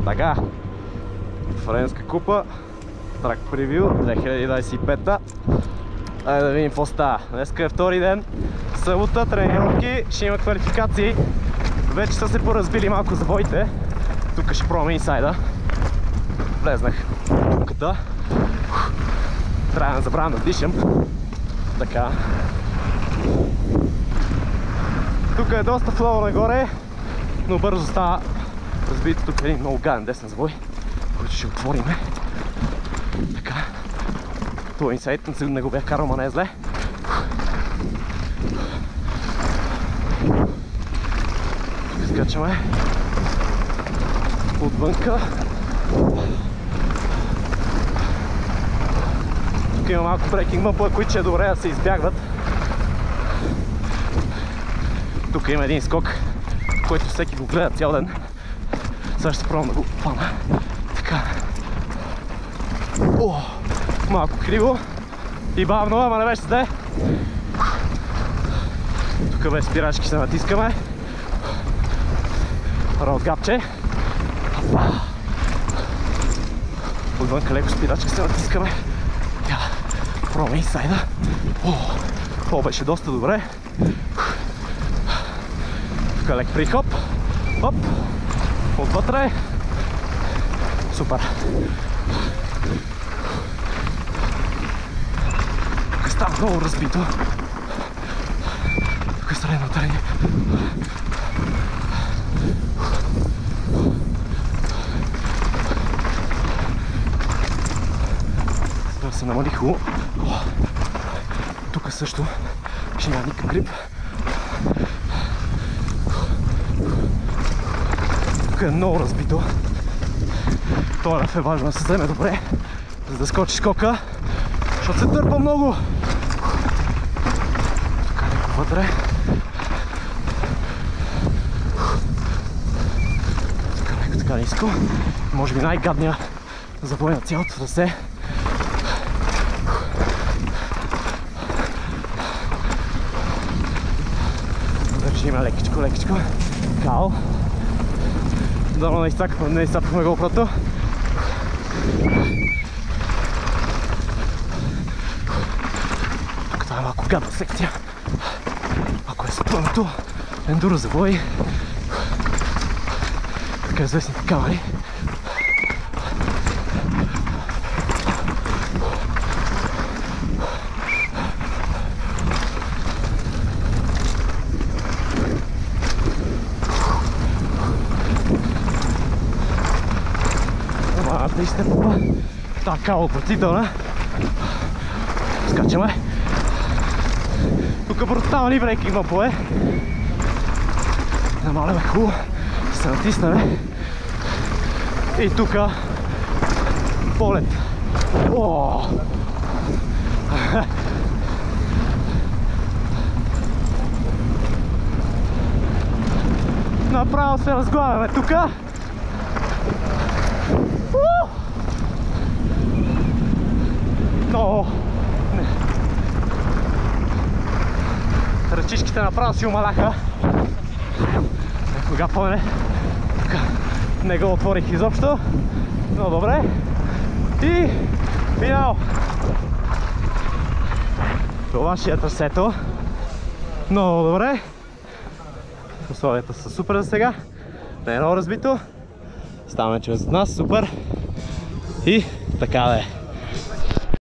Така, Френска купа, трак превю 2025-та. Айде да видим какво става. Днеска е втори ден, събота, тренировки, ще има квалификации. Вече са се поразбили малко завоите. Тук ще пробваме инсайда. Влезнах дупката. Трябва да не забравям да дишам. Така. Тук е доста флоу нагоре, но бързо става. Разбирате, тук е един много гаден десен завой, който ще отвориме. Така. Това инсайд не го бях карал, ма не е зле. Тук скачаме отвънка. Тук има малко брейкинг мъпа, които ще е добре да се избягват. Тук има един скок, който всеки го гледа цял ден. Сега ще се пробвам да го фана. Така. О, малко криво и бавно, ама не беше зле. Тук без спирачки се натискаме. Ролгапче. Отвънка леко спирачки се натискаме. Пробваме инсайда. О, беше доста добре. Тук лек прихоп. Оп. Отвътре. Супер. Тук става много разбито. Тук е средно трение. За да се намали хубаво. Тук също ще няма никакъв грип. Тук е много разбито. Това ръф е важно да се вземе добре, за да скочи скока, защото се търпа много. Тук е леко вътре. Тук е леко така ниско. Може би най-гадния завой на цялото трасе. Има лекичко. Кал. Дано не изцапахме GoPro-то. Тук това е малко гадна секция. Ако е спънато, ендуро завой. Така известните камери. Наистина папа, така отвратителна. Скачаме. Тук брутални брейкинг мъпове. Намаляме хубаво, се натиснаме. И тук полет. Направо се разглавяме тук. Ръчичките направо си умаляха. Кога поне не го отворих изобщо. Но добре. И финал. Това ще е трасето. Много добре. Условията са супер за сега. Не е много разбито. Ставаме чрез нас, супер. И така да е.